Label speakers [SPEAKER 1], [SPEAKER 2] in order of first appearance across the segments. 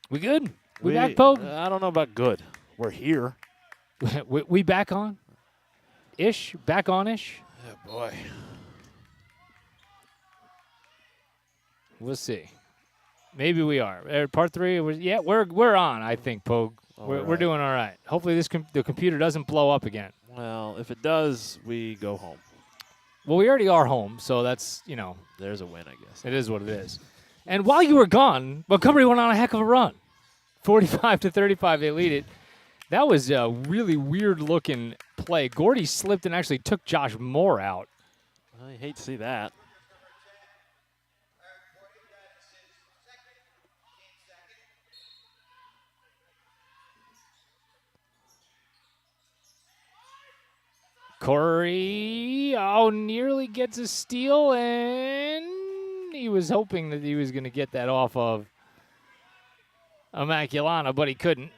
[SPEAKER 1] We good? We back, Pogue?
[SPEAKER 2] I don't know about good. We're here.
[SPEAKER 1] we back on? Ish? Back on-ish?
[SPEAKER 2] Oh, boy.
[SPEAKER 1] We'll see. Maybe we are. Part 3, we're on, I think, Pogue. We're doing all right. Hopefully the computer doesn't blow up again.
[SPEAKER 2] Well, if it does, we go home.
[SPEAKER 1] Well, we already are home, so that's,
[SPEAKER 2] There's a win, I guess.
[SPEAKER 1] it is what it is. And while you were gone, Montgomery went on a heck of a run. 45-35, they lead it. That was a really weird-looking play. Gordy slipped and actually took Josh Moore out.
[SPEAKER 2] I hate to see that.
[SPEAKER 1] Corey, nearly gets a steal, and he was hoping that he was going to get that off of Immculata, but he couldn't.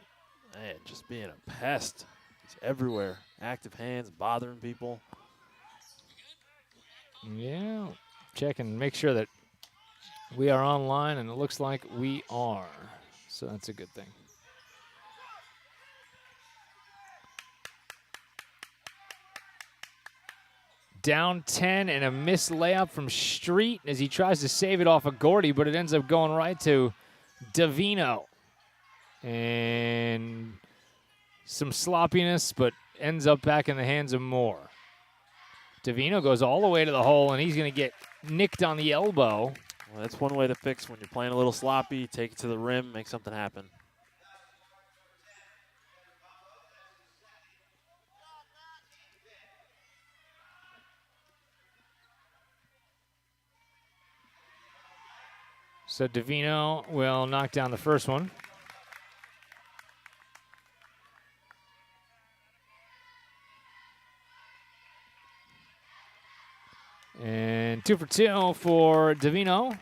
[SPEAKER 2] Man, just being a pest. He's everywhere. Active hands, bothering people.
[SPEAKER 1] Yeah, check and make sure that we are online, and it looks like we are. So that's a good thing. Down 10 and a missed layup from Street as he tries to save it off of Gordy, but it ends up going right to Davino. And some sloppiness, but ends up back in the hands of Moore. Davino goes all the way to the hole, and he's going to get nicked on the elbow.
[SPEAKER 2] Well, that's one way to fix when you're playing a little sloppy. Take it to the rim, make something happen.
[SPEAKER 1] So Davino will knock down the first one. And 2 for 2 for Davino.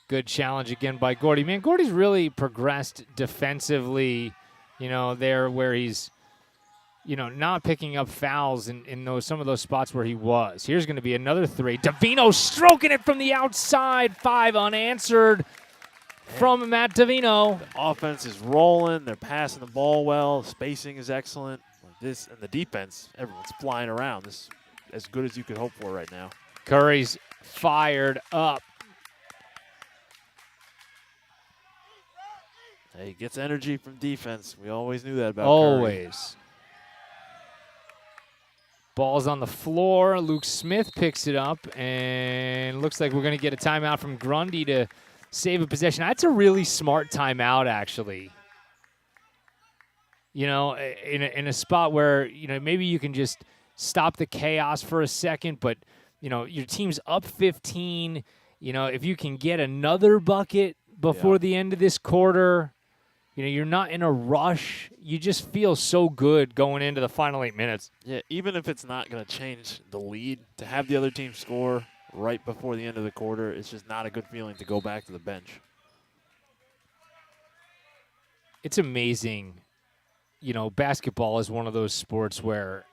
[SPEAKER 1] Good challenge again by Gordy. Man, Gordy's really progressed defensively, there where he's, not picking up fouls in some of those spots where he was. Here's going to be another 3. Davino stroking it from the outside. 5 unanswered from Matt Davino.
[SPEAKER 2] The offense is rolling. They're passing the ball well. Spacing is excellent. And the defense, everyone's flying around. This is as good as you could hope for right now.
[SPEAKER 1] Curry's fired up.
[SPEAKER 2] Hey, he gets energy from defense. We always knew that about
[SPEAKER 1] Always.
[SPEAKER 2] Curry.
[SPEAKER 1] Ball's on the floor. Luke Smith picks it up, and looks like we're going to get a timeout from Grundy to save a possession. That's a really smart timeout, actually. In a spot where, maybe you can just stop the chaos for a second, but, your team's up 15. If you can get another bucket before the end of this quarter, you're not in a rush. You just feel so good going into the final 8 minutes.
[SPEAKER 2] Yeah, even if it's not going to change the lead, to have the other team score right before the end of the quarter, it's just not a good feeling to go back to the bench.
[SPEAKER 1] It's amazing. Basketball is one of those sports where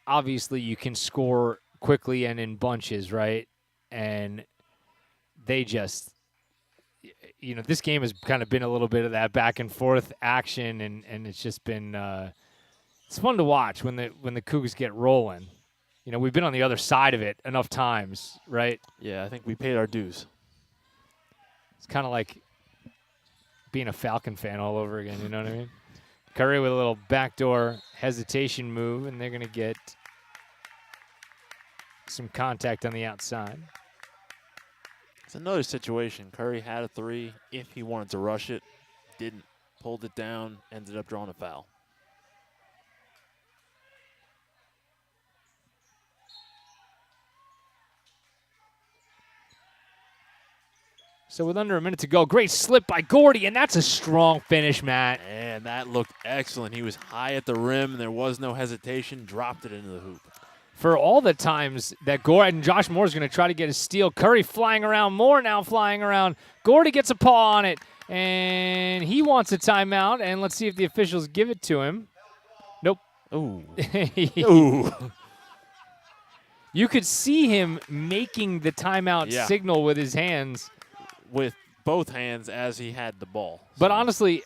[SPEAKER 1] obviously you can score quickly and in bunches, right? And they just... this game has kind of been a little bit of that back and forth action, and it's just been it's fun to watch when the Cougs get rolling. We've been on the other side of it enough times, right?
[SPEAKER 2] Yeah, I think we paid our dues.
[SPEAKER 1] It's kind of like being a Falcon fan all over again, you know what I mean? Curry with a little backdoor hesitation move, and they're going to get some contact on the outside.
[SPEAKER 2] It's another situation. Curry had a 3 if he wanted to rush it. Didn't. Pulled it down. Ended up drawing a foul.
[SPEAKER 1] So with under a minute to go, great slip by Gordy, and that's a strong finish, Matt.
[SPEAKER 2] And that looked excellent. He was high at the rim, and there was no hesitation. Dropped it into the hoop.
[SPEAKER 1] For all the times that Gordy and Josh Moore's going to try to get a steal, Curry flying around, Moore now flying around. Gordy gets a paw on it, And he wants a timeout, and let's see if the officials give it to him. Nope.
[SPEAKER 2] Ooh. Ooh.
[SPEAKER 1] You could see him making the timeout signal with his hands.
[SPEAKER 2] With both hands as he had the ball.
[SPEAKER 1] But honestly,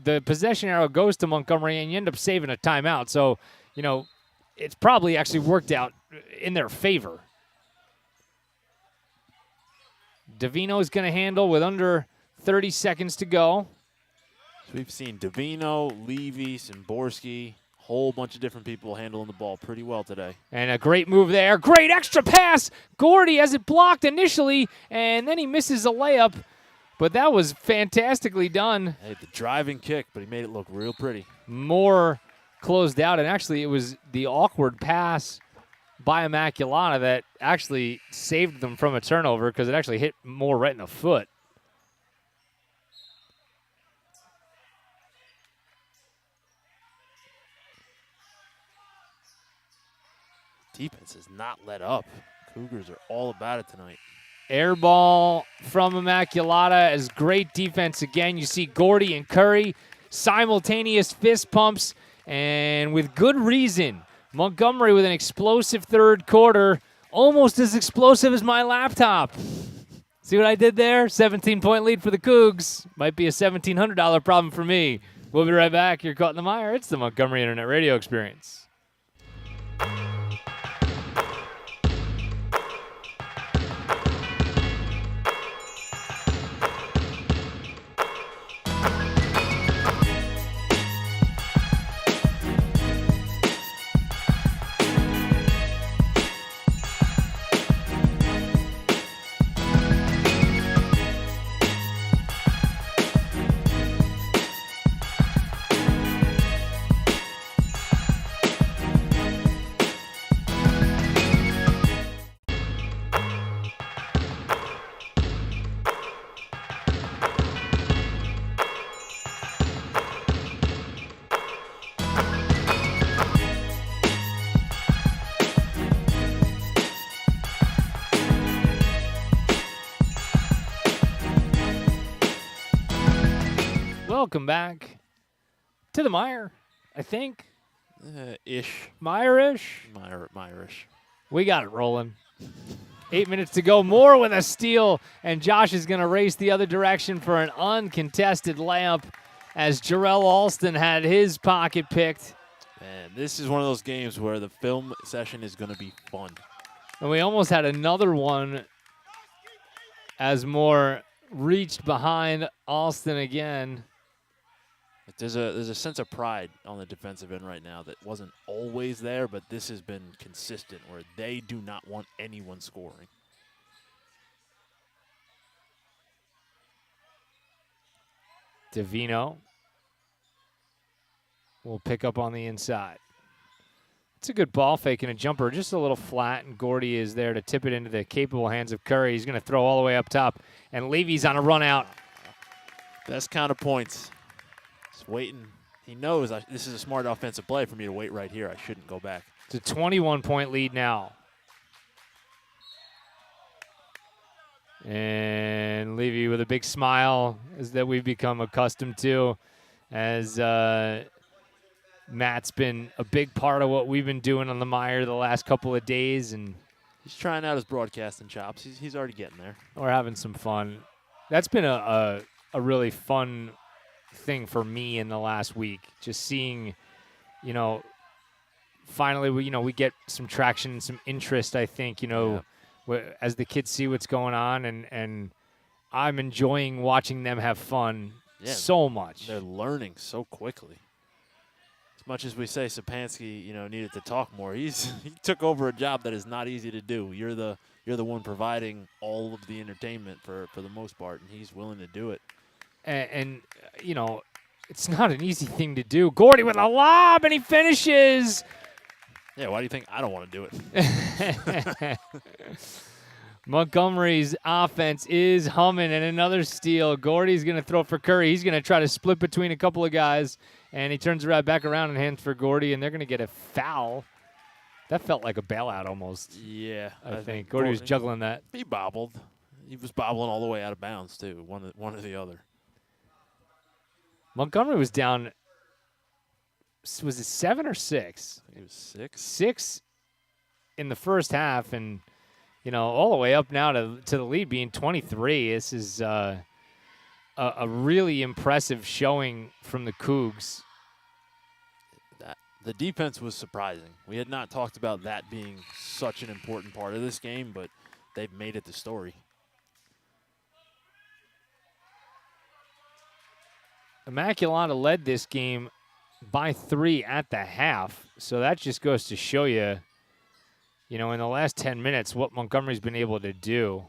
[SPEAKER 1] the possession arrow goes to Montgomery, and you end up saving a timeout. So, it's probably actually worked out in their favor. Davino's going to handle with under 30 seconds to go.
[SPEAKER 2] So we've seen Davino, Levy, Szymborski, whole bunch of different people handling the ball pretty well today.
[SPEAKER 1] And a great move there. Great extra pass. Gordy has it blocked initially, and then he misses a layup. But that was fantastically done.
[SPEAKER 2] Hey, the driving kick, but he made it look real pretty.
[SPEAKER 1] More closed out, and actually it was the awkward pass by Immculata that actually saved them from a turnover because it actually hit Moore right in the foot.
[SPEAKER 2] Defense has not let up. Cougars are all about it tonight.
[SPEAKER 1] Air ball from Immculata as great defense again. You see Gordy and Curry, simultaneous fist pumps, and with good reason. Montgomery with an explosive third quarter, almost as explosive as my laptop. See what I did there? 17-point lead for the Cougs. Might be a $1,700 problem for me. We'll be right back. You're caught in the mire. It's the Montgomery Internet Radio Experience. Welcome back to the Mire, I think.
[SPEAKER 2] Ish.
[SPEAKER 1] Mire-ish?
[SPEAKER 2] Mire-ish.
[SPEAKER 1] We got it rolling. 8 minutes to go. Moore with a steal, and Josh is going to race the other direction for an uncontested layup as Jarrell Alston had his pocket picked.
[SPEAKER 2] Man, this is one of those games where the film session is going to be fun.
[SPEAKER 1] And we almost had another one as Moore reached behind Alston again.
[SPEAKER 2] There's a sense of pride on the defensive end right now that wasn't always there, but this has been consistent where they do not want anyone scoring.
[SPEAKER 1] Davino will pick up on the inside. It's a good ball fake and a jumper, just a little flat, and Gordy is there to tip it into the capable hands of Curry. He's going to throw all the way up top, and Levy's on a run out.
[SPEAKER 2] Best kind of points. Just waiting. He knows this is a smart offensive play for me to wait right here. I shouldn't go back.
[SPEAKER 1] It's a 21-point lead now. And Levy with a big smile as that we've become accustomed to, as Matt's been a big part of what we've been doing on the Mire the last couple of days. And
[SPEAKER 2] he's trying out his broadcasting chops. He's already getting there.
[SPEAKER 1] We're having some fun. That's been a really fun thing for me in the last week, just seeing, finally we get some traction and some interest, I think, as the kids see what's going on, and I'm enjoying watching them have fun so much.
[SPEAKER 2] They're learning so quickly. As much as we say Sapansky, needed to talk more, he took over a job that is not easy to do. You're the one providing all of the entertainment for the most part, and he's willing to do it.
[SPEAKER 1] And it's not an easy thing to do. Gordy with a lob, and he finishes.
[SPEAKER 2] Yeah, why do you think I don't want to do it?
[SPEAKER 1] Montgomery's offense is humming, and another steal. Gordy's going to throw for Curry. He's going to try to split between a couple of guys, and he turns right back around and hands for Gordy, and they're going to get a foul. That felt like a bailout almost.
[SPEAKER 2] Yeah.
[SPEAKER 1] I think Gordy was juggling that.
[SPEAKER 2] He bobbled. He was bobbling all the way out of bounds, too, one or the other.
[SPEAKER 1] Montgomery was down, was it 7 or 6?
[SPEAKER 2] He was 6.
[SPEAKER 1] 6 in the first half, and all the way up now to the lead being 23. This is a really impressive showing from the Cougs.
[SPEAKER 2] The defense was surprising. We had not talked about that being such an important part of this game, but they've made it the story.
[SPEAKER 1] Immculata led this game by 3 at the half, so that just goes to show you, in the last 10 minutes, what Montgomery's been able to do.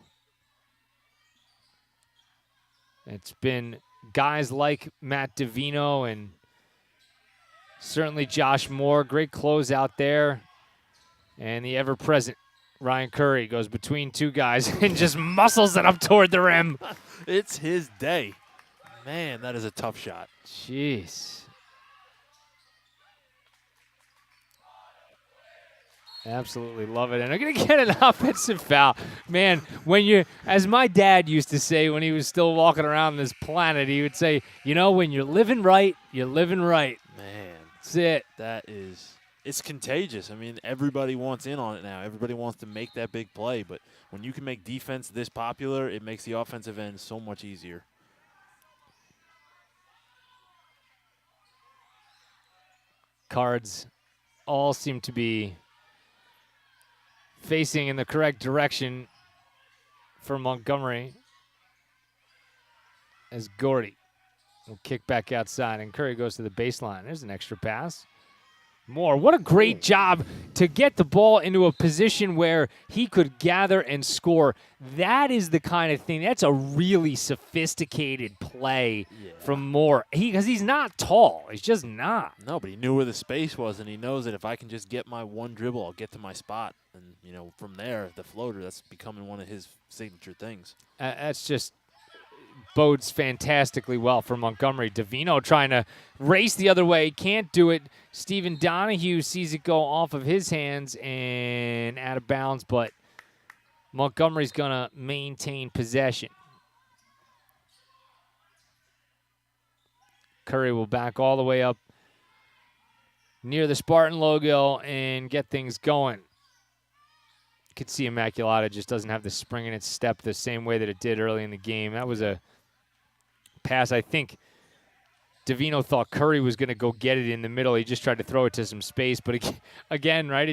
[SPEAKER 1] It's been guys like Matt Davino and certainly Josh Moore. Great close out there. And the ever-present Ryan Curry goes between two guys and just muscles it up toward the rim.
[SPEAKER 2] It's his day. Man, that is a tough shot.
[SPEAKER 1] Jeez. Absolutely love it. And I'm going to get an offensive foul. Man, as my dad used to say when he was still walking around this planet, he would say, when you're living right, you're living right.
[SPEAKER 2] Man.
[SPEAKER 1] That's it.
[SPEAKER 2] It's contagious. I mean, everybody wants in on it now. Everybody wants to make that big play. But when you can make defense this popular, it makes the offensive end so much easier.
[SPEAKER 1] Cards all seem to be facing in the correct direction for Montgomery as Gordy will kick back outside, and Curry goes to the baseline. There's an extra pass. Moore, what a great job to get the ball into a position where he could gather and score. That is the kind of thing. That's a really sophisticated play from Moore. Because he's not tall. He's just not.
[SPEAKER 2] No, but he knew where the space was, and he knows that if I can just get my one dribble, I'll get to my spot. And, from there, the floater, that's becoming one of his signature things.
[SPEAKER 1] That's just bodes fantastically well for Montgomery. Davino trying to race the other way. Can't do it. Stephen Donahue sees it go off of his hands and out of bounds, but Montgomery's going to maintain possession. Curry will back all the way up near the Spartan logo and get things going. You could see Immculata just doesn't have the spring in its step the same way that it did early in the game. That was a pass. I think Davino thought Curry was going to go get it in the middle. He just tried to throw it to some space. But again, right,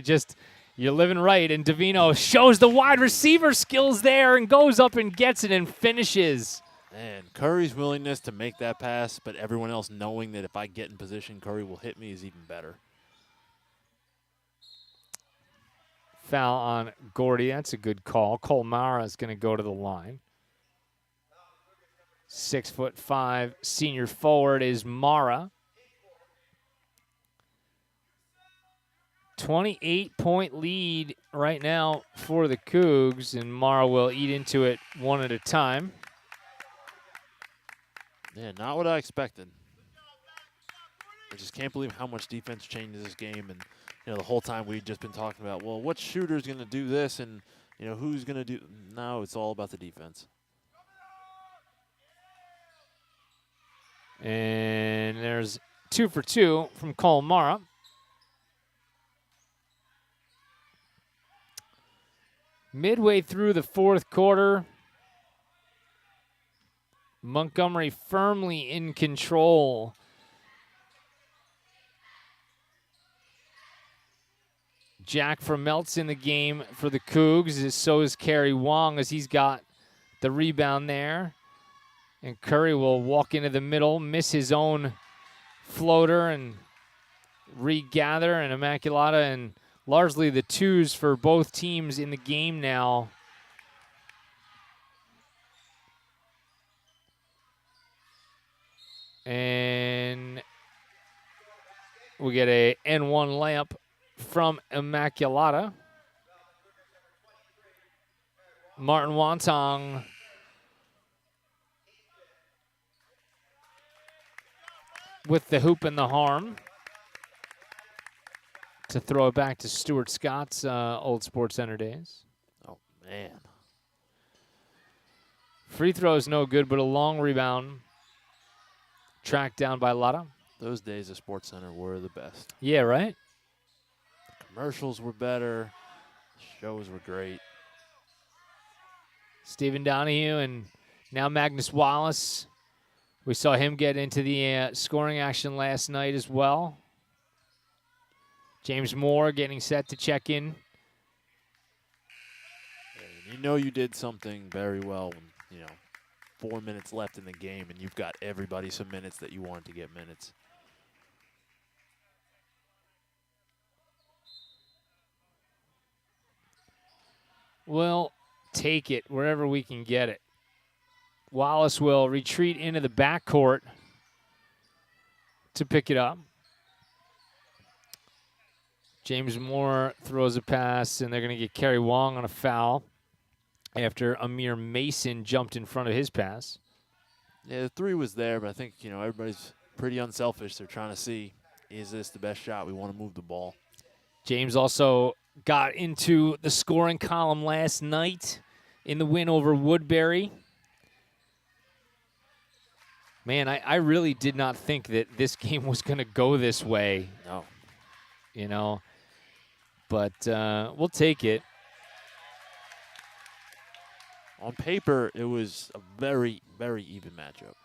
[SPEAKER 1] you're living right. And Davino shows the wide receiver skills there and goes up and gets it and finishes.
[SPEAKER 2] And Curry's willingness to make that pass, but everyone else knowing that if I get in position, Curry will hit me is even better.
[SPEAKER 1] Foul on Gordy. That's a good call. Cole Mara is going to go to the line. 6'5" senior forward is Mara. 28-point lead right now for the Cougs, and Mara will eat into it one at a time.
[SPEAKER 2] Yeah, not what I expected. I just can't believe how much defense changes this game. And, the whole time we've just been talking about, well, what shooter's going to do this and, who's going to do. No, it's all about the defense.
[SPEAKER 1] And there's 2 for 2 from Cole Mara. Midway through the fourth quarter, Montgomery firmly in control. Jack Vermelt's in the game for the Cougs. So is Kerry Wong as he's got the rebound there. And Curry will walk into the middle, miss his own floater, and regather. And Immculata and largely the twos for both teams in the game now. And we get a N1 layup from Immculata. Martin Wantong with the hoop and the harm to throw it back to Stuart Scott's old Sports Center days.
[SPEAKER 2] Oh, man.
[SPEAKER 1] Free throw is no good, but a long rebound tracked down by Latta.
[SPEAKER 2] Those days of SportsCenter were the best.
[SPEAKER 1] Yeah, right?
[SPEAKER 2] Commercials were better. Shows were great.
[SPEAKER 1] Stephen Donahue and now Magnus Wallace. We saw him get into the scoring action last night as well. James Moore getting set to check in.
[SPEAKER 2] You know you did something very well when, 4 minutes left in the game and you've got everybody some minutes that you want to get minutes.
[SPEAKER 1] We'll take it wherever we can get it. Wallace will retreat into the backcourt to pick it up. James Moore throws a pass, and they're going to get Kerry Wong on a foul after Amir Mason jumped in front of his pass.
[SPEAKER 2] Yeah, the three was there, but I think, everybody's pretty unselfish. They're trying to see, is this the best shot? We want to move the ball.
[SPEAKER 1] James also got into the scoring column last night in the win over Woodbury. Man, I really did not think that this game was going to go this way.
[SPEAKER 2] No.
[SPEAKER 1] But we'll take it.
[SPEAKER 2] On paper, it was a very, very even matchup.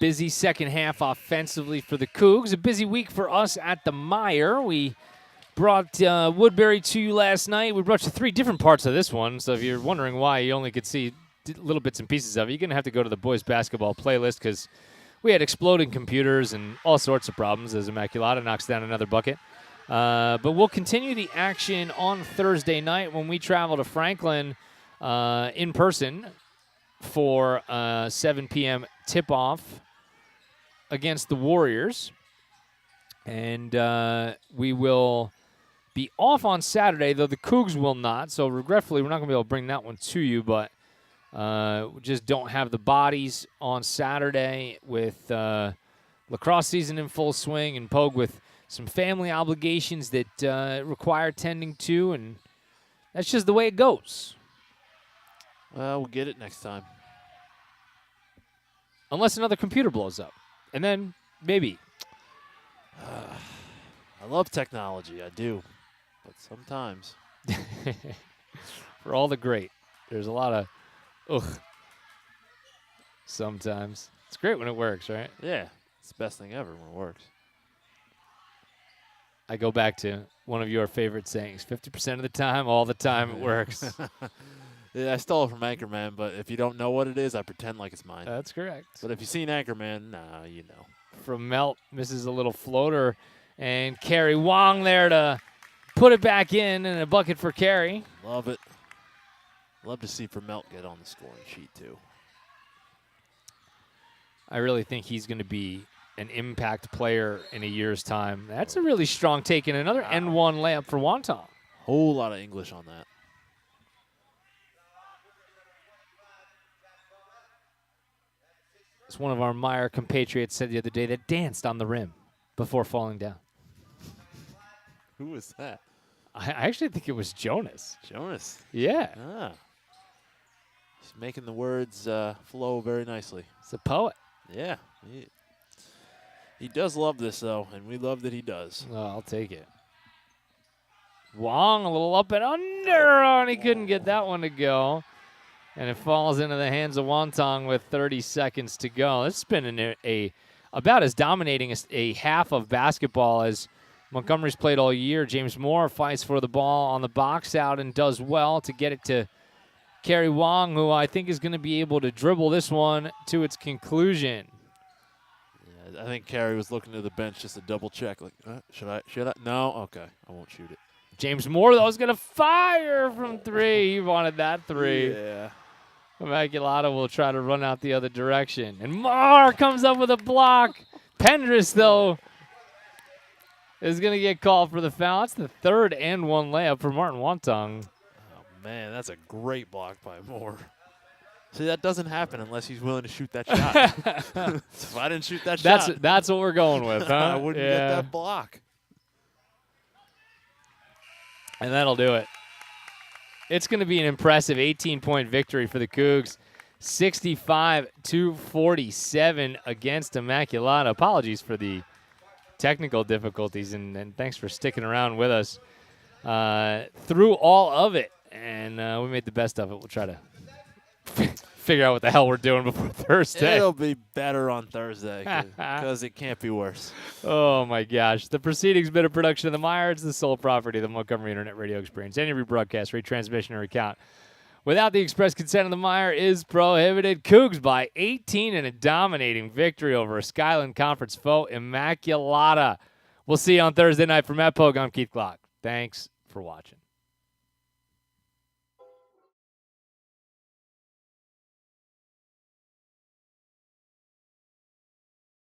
[SPEAKER 1] Busy second half offensively for the Cougs. A busy week for us at the MIRE. We brought Woodbury to you last night. We brought you 3 different parts of this one. So if you're wondering why you only could see little bits and pieces of it, you're going to have to go to the boys basketball playlist because we had exploding computers and all sorts of problems as Immculata knocks down another bucket. But we'll continue the action on Thursday night when we travel to Franklin in person for 7 p.m. tip-off against the Warriors. And we will be off on Saturday, though the Cougs will not. So regretfully, we're not going to be able to bring that one to you, but we just don't have the bodies on Saturday with lacrosse season in full swing and Pogue with some family obligations that require tending to, and that's just the way it goes.
[SPEAKER 2] Well, we'll get it next time.
[SPEAKER 1] Unless another computer blows up. And then maybe.
[SPEAKER 2] I love technology, I do. But sometimes.
[SPEAKER 1] For all the great, there's a lot of ugh. Sometimes. It's great when it works, right?
[SPEAKER 2] Yeah, it's the best thing ever when it works.
[SPEAKER 1] I go back to one of your favorite sayings, 50% of the time, all the time it works.
[SPEAKER 2] Yeah, I stole it from Anchorman, but if you don't know what it is, I pretend like it's mine.
[SPEAKER 1] That's correct.
[SPEAKER 2] But if you've seen Anchorman, nah, you know.
[SPEAKER 1] From Melt, misses a little floater, and Kerry Wong there to put it back in, and a bucket for Kerry.
[SPEAKER 2] Love it. Love to see Melt get on the scoring sheet, too.
[SPEAKER 1] I really think he's going to be an impact player in a year's time. That's a really strong take, and another N1 layup for Wonton.
[SPEAKER 2] Whole lot of English on that.
[SPEAKER 1] As one of our MIRE compatriots said the other day, that danced on the rim before falling down.
[SPEAKER 2] Who was that?
[SPEAKER 1] I actually think it was Jonas.
[SPEAKER 2] Jonas.
[SPEAKER 1] Yeah.
[SPEAKER 2] Ah. He's making the words flow very nicely.
[SPEAKER 1] He's a poet.
[SPEAKER 2] Yeah. He does love this, though, and we love that he does.
[SPEAKER 1] Oh, I'll take it. Wong, a little up and under, and he couldn't get that one to go. And it falls into the hands of Wonton with 30 seconds to go. This has been about as dominating a half of basketball as Montgomery's played all year. James Moore fights for the ball on the box out and does well to get it to Kerry Wong, who I think is going to be able to dribble this one to its conclusion.
[SPEAKER 2] Yeah, I think Kerry was looking to the bench just to double check. Like, should I? No? Okay, I won't shoot it.
[SPEAKER 1] James Moore, though, is going to fire from 3. He wanted that 3.
[SPEAKER 2] Yeah.
[SPEAKER 1] Immculata will try to run out the other direction. And Moore comes up with a block. Pendris, though, is going to get called for the foul. That's the third and one layup for Martin Wonton.
[SPEAKER 2] Oh, man, that's a great block by Moore. See, that doesn't happen unless he's willing to shoot that shot. If I didn't shoot that shot.
[SPEAKER 1] That's what we're going with, huh?
[SPEAKER 2] I wouldn't get that block.
[SPEAKER 1] And that'll do it. It's going to be an impressive 18-point victory for the Cougs. 65-47 against Immculata. Apologies for the technical difficulties, and thanks for sticking around with us through all of it. And we made the best of it. We'll try to figure out what the hell we're doing before Thursday.
[SPEAKER 2] It'll be better on Thursday because it can't be worse.
[SPEAKER 1] Oh, my gosh. The proceedings been a production of the MIRE. It's the sole property of the Montgomery Internet Radio Experience. Any rebroadcast, retransmission, or recount without the express consent of the MIRE is prohibited. Cougs by 18 in a dominating victory over a Skyland Conference foe, Immculata. We'll see you on Thursday night. For Matt Pogue, I'm Keith Glock. Thanks for watching.